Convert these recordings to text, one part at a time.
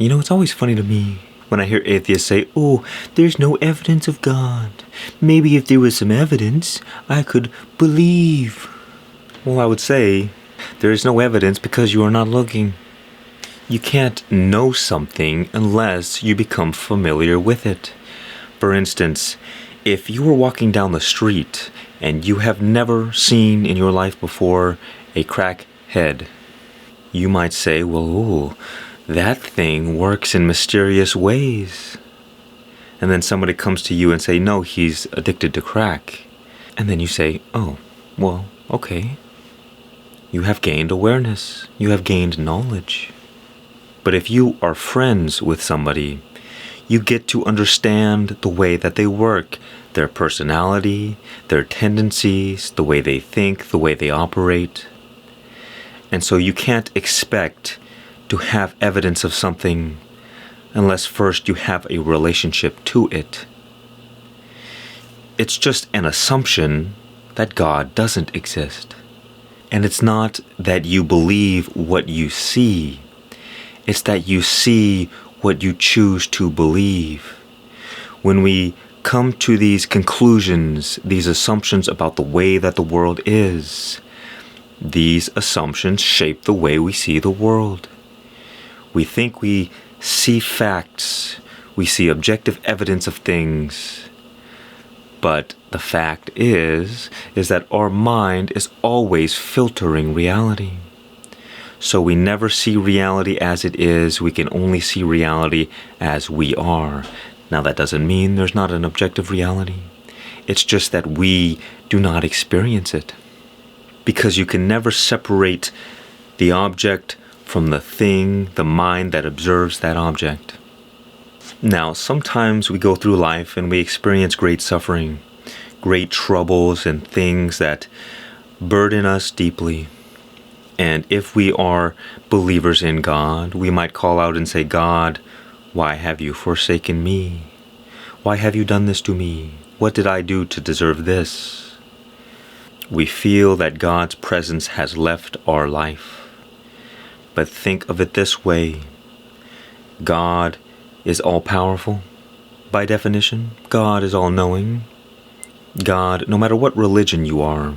It's always funny to me when I hear atheists say, oh, there's no evidence of God. Maybe if there was some evidence, I could believe. Well, I would say there is no evidence because you are not looking. You can't know something unless you become familiar with it. For instance, if you were walking down the street and you have never seen in your life before a crackhead, you might say, well, ooh, that thing works in mysterious ways. And then somebody comes to you and say, no, he's addicted to crack. And then you say, oh, well, okay. You have gained awareness. You have gained knowledge. But if you are friends with somebody, you get to understand the way that they work, their personality, their tendencies, the way they think, the way they operate. And so you can't expect to have evidence of something unless first you have a relationship to it. It's just an assumption that God doesn't exist. And it's not that you believe what you see. It's that you see what you choose to believe. When we come to these conclusions, these assumptions about the way that the world is, these assumptions shape the way we see the world. We think we see facts, we see objective evidence of things, but the fact is that our mind is always filtering reality. So we never see reality as it is, we can only see reality as we are. Now that doesn't mean there's not an objective reality. It's just that we do not experience it. Because you can never separate the object from the thing, the mind that observes that object. Now, sometimes we go through life and we experience great suffering, great troubles and things that burden us deeply. And if we are believers in God, we might call out and say, God, why have you forsaken me? Why have you done this to me? What did I do to deserve this? We feel that God's presence has left our life. But think of it this way. God is all-powerful. By definition, God is all-knowing. God, no matter what religion you are,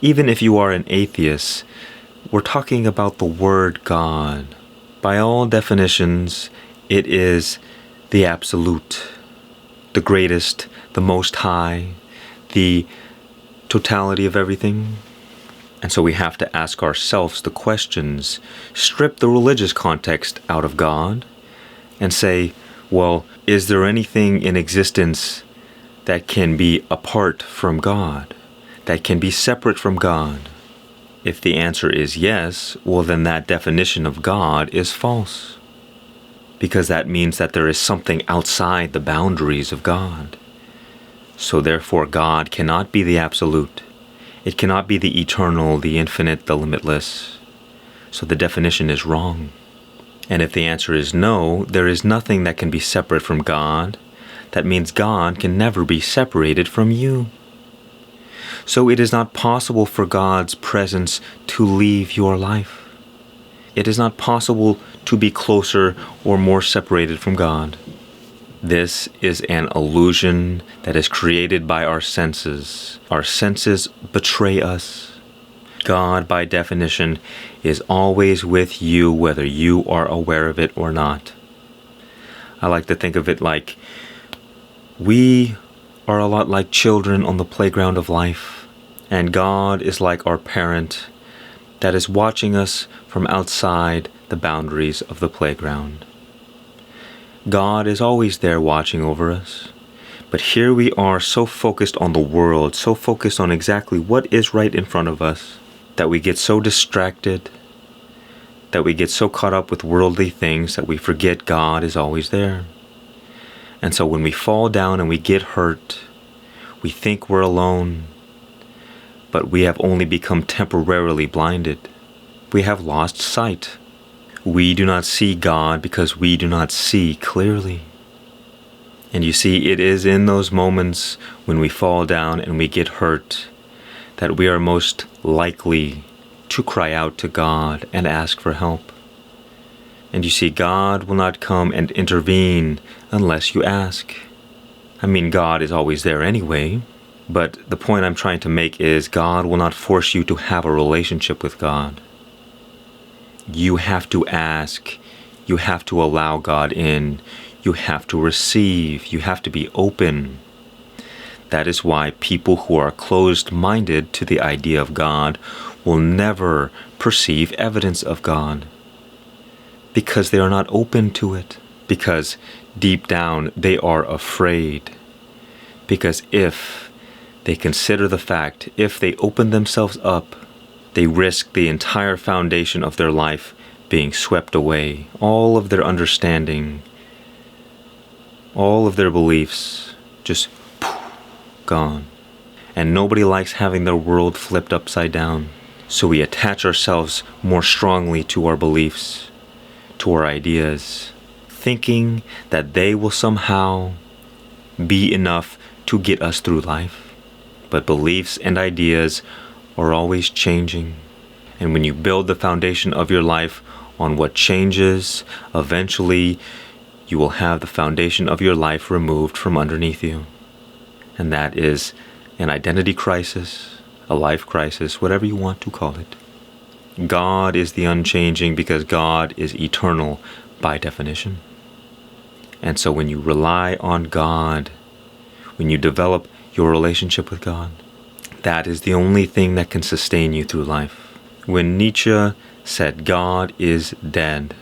even if you are an atheist, we're talking about the word God. By all definitions, it is the absolute, the greatest, the most high, the totality of everything. And so we have to ask ourselves the questions, strip the religious context out of God, and say, well, is there anything in existence that can be apart from God, that can be separate from God? If the answer is yes, well then that definition of God is false, because that means that there is something outside the boundaries of God. So therefore God cannot be the absolute. It cannot be the eternal, the infinite, the limitless. So the definition is wrong. And if the answer is no, there is nothing that can be separate from God. That means God can never be separated from you. So it is not possible for God's presence to leave your life. It is not possible to be closer or more separated from God. This is an illusion that is created by our senses. Our senses betray us. God, by definition, is always with you, whether you are aware of it or not. I like to think of it like we are a lot like children on the playground of life, and God is like our parent that is watching us from outside the boundaries of the playground. God is always there watching over us. But here we are so focused on the world, so focused on exactly what is right in front of us, that we get so distracted, that we get so caught up with worldly things that we forget God is always there. And so when we fall down and we get hurt, we think we're alone, but we have only become temporarily blinded. We have lost sight. We do not see God because we do not see clearly. And you see, it is in those moments when we fall down and we get hurt that we are most likely to cry out to God and ask for help. And you see, God will not come and intervene unless you ask. I mean, God is always there anyway, but the point I'm trying to make is God will not force you to have a relationship with God. You have to ask. You have to allow God in. You have to receive. You have to be open. That is why people who are closed-minded to the idea of God will never perceive evidence of God, because they are not open to it, because deep down they are afraid. Because if they consider the fact, if they open themselves up, they risk the entire foundation of their life being swept away, all of their understanding, all of their beliefs just gone. And nobody likes having their world flipped upside down. So we attach ourselves more strongly to our beliefs, to our ideas, thinking that they will somehow be enough to get us through life. But beliefs and ideas are always changing. And when you build the foundation of your life on what changes, eventually you will have the foundation of your life removed from underneath you. And that is an identity crisis, a life crisis, whatever you want to call it. God is the unchanging because God is eternal by definition. And so when you rely on God, when you develop your relationship with God, that is the only thing that can sustain you through life. When Nietzsche said God is dead,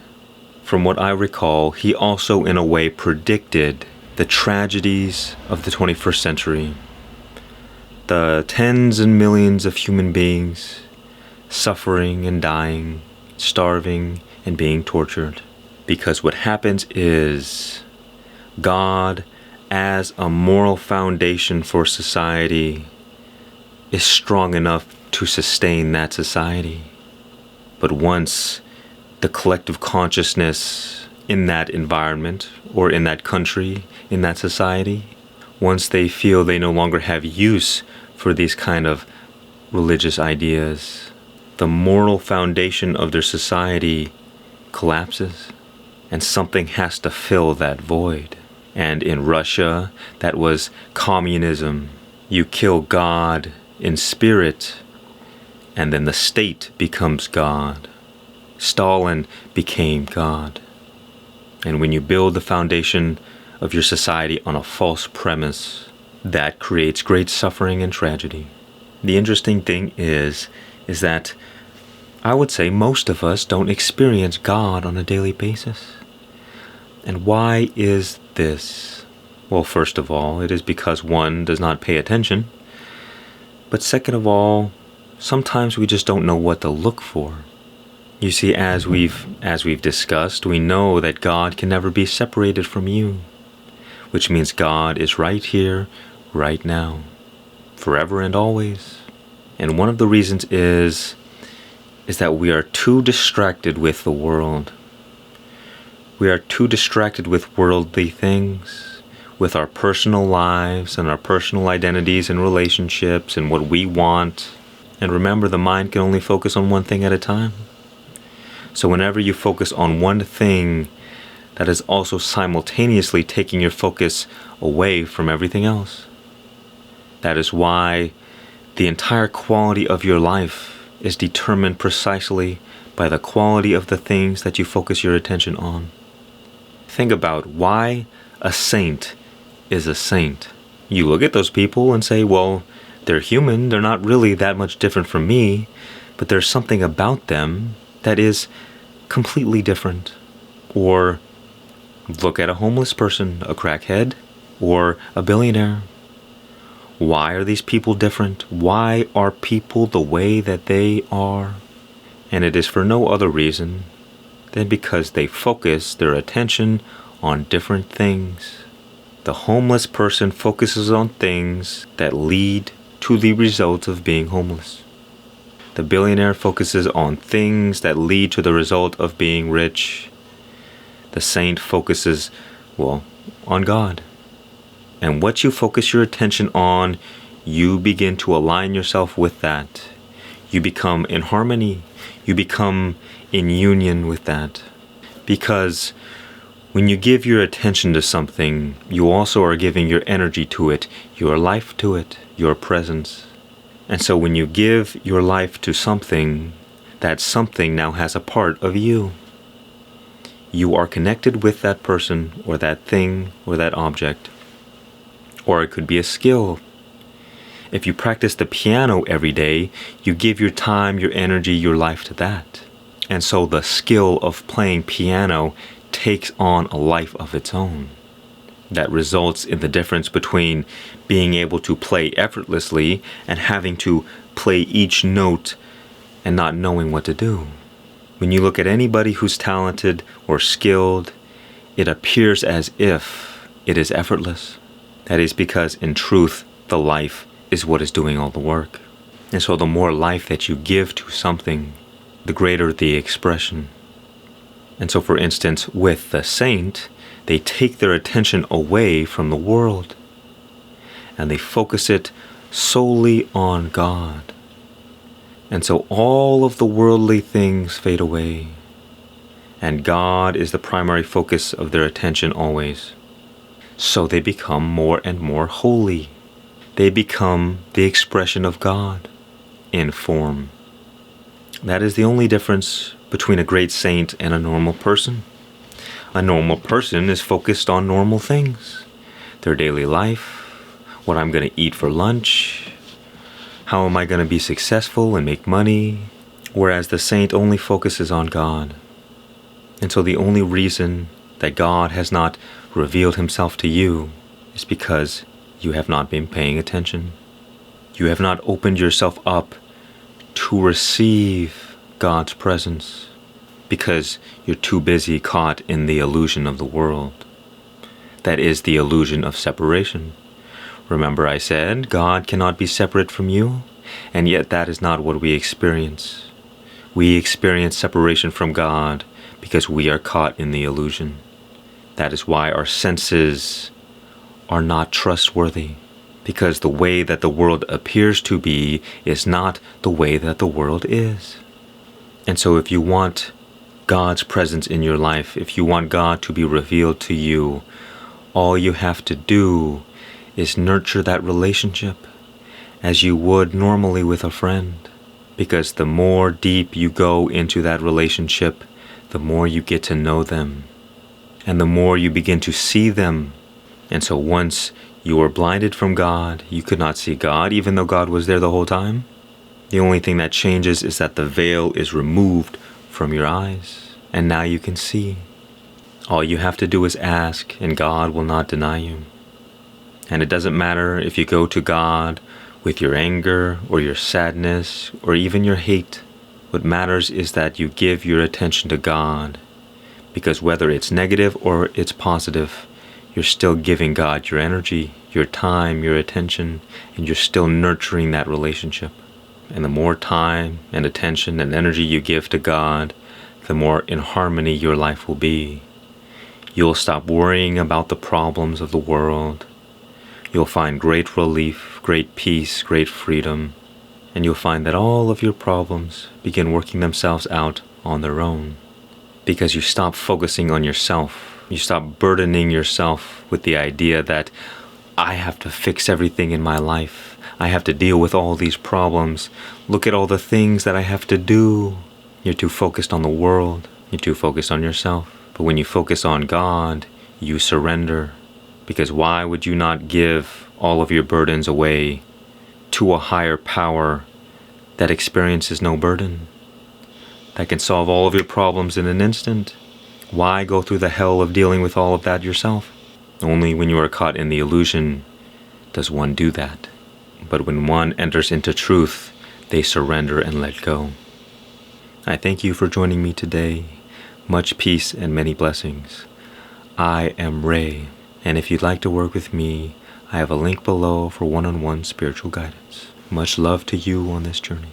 from what I recall, he also in a way predicted the tragedies of the 21st century. The tens and millions of human beings suffering and dying, starving and being tortured. Because what happens is God, as a moral foundation for society, is strong enough to sustain that society. But once the collective consciousness in that environment or in that country, in that society, once they feel they no longer have use for these kind of religious ideas, the moral foundation of their society collapses, and something has to fill that void. And in Russia, that was communism. You kill God in spirit, and then the state becomes God. Stalin became God. And when you build the foundation of your society on a false premise, that creates great suffering and tragedy. The interesting thing is that I would say most of us don't experience God on a daily basis. And why is this? Well, first of all, it is because one does not pay attention. But second of all, sometimes we just don't know what to look for. You see, as we've discussed, we know that God can never be separated from you, which means God is right here, right now, forever and always. And one of the reasons is that we are too distracted with the world. We are too distracted with worldly things, with our personal lives and our personal identities and relationships and what we want. And remember, the mind can only focus on one thing at a time. So whenever you focus on one thing, that is also simultaneously taking your focus away from everything else. That is why the entire quality of your life is determined precisely by the quality of the things that you focus your attention on. Think about why a saint is a saint. You look at those people and say, well, they're human, they're not really that much different from me, but there's something about them that is completely different. Or look at a homeless person, a crackhead, or a billionaire. Why are these people different? Why are people the way that they are? And it is for no other reason than because they focus their attention on different things. The homeless person focuses on things that lead to the result of being homeless. The billionaire focuses on things that lead to the result of being rich. The saint focuses, on God. And what you focus your attention on, you begin to align yourself with that. You become in harmony. You become in union with that. Because when you give your attention to something, you also are giving your energy to it, your life to it, your presence. And so when you give your life to something, that something now has a part of you. You are connected with that person or that thing or that object. Or it could be a skill. If you practice the piano every day, you give your time, your energy, your life to that. And so the skill of playing piano takes on a life of its own. That results in the difference between being able to play effortlessly and having to play each note and not knowing what to do. When you look at anybody who's talented or skilled, it appears as if it is effortless. That is because, in truth, the life is what is doing all the work. And so the more life that you give to something, the greater the expression. And so, for instance, with the saint, they take their attention away from the world and they focus it solely on God. And so all of the worldly things fade away, and God is the primary focus of their attention always. So they become more and more holy. They become the expression of God in form. That is the only difference between a great saint and a normal person. A normal person is focused on normal things, their daily life, what I'm going to eat for lunch, how am I going to be successful and make money, whereas the saint only focuses on God. And so the only reason that God has not revealed himself to you is because you have not been paying attention. You have not opened yourself up to receive God's presence because you're too busy caught in the illusion of the world. That is the illusion of separation. Remember I said God cannot be separate from you, and yet that is not what we experience. We experience separation from God because we are caught in the illusion. That is why our senses are not trustworthy, because the way that the world appears to be is not the way that the world is. And so if you want God's presence in your life, if you want God to be revealed to you, all you have to do is nurture that relationship as you would normally with a friend. Because the more deep you go into that relationship, the more you get to know them, and the more you begin to see them. And so once you were blinded from God, you could not see God, even though God was there the whole time. The only thing that changes is that the veil is removed from your eyes, and now you can see. All you have to do is ask, and God will not deny you. And it doesn't matter if you go to God with your anger or your sadness or even your hate. What matters is that you give your attention to God, because whether it's negative or it's positive, you're still giving God your energy, your time, your attention, and you're still nurturing that relationship. And the more time and attention and energy you give to God, the more in harmony your life will be. You'll stop worrying about the problems of the world. You'll find great relief, great peace, great freedom, and you'll find that all of your problems begin working themselves out on their own. Because you stop focusing on yourself. You stop burdening yourself with the idea that I have to fix everything in my life. I have to deal with all these problems. Look at all the things that I have to do. You're too focused on the world. You're too focused on yourself. But when you focus on God, you surrender. Because why would you not give all of your burdens away to a higher power that experiences no burden, that can solve all of your problems in an instant? Why go through the hell of dealing with all of that yourself? Only when you are caught in the illusion does one do that. But when one enters into truth, they surrender and let go. I thank you for joining me today. Much peace and many blessings. I am Ray, and if you'd like to work with me, I have a link below for one-on-one spiritual guidance. Much love to you on this journey.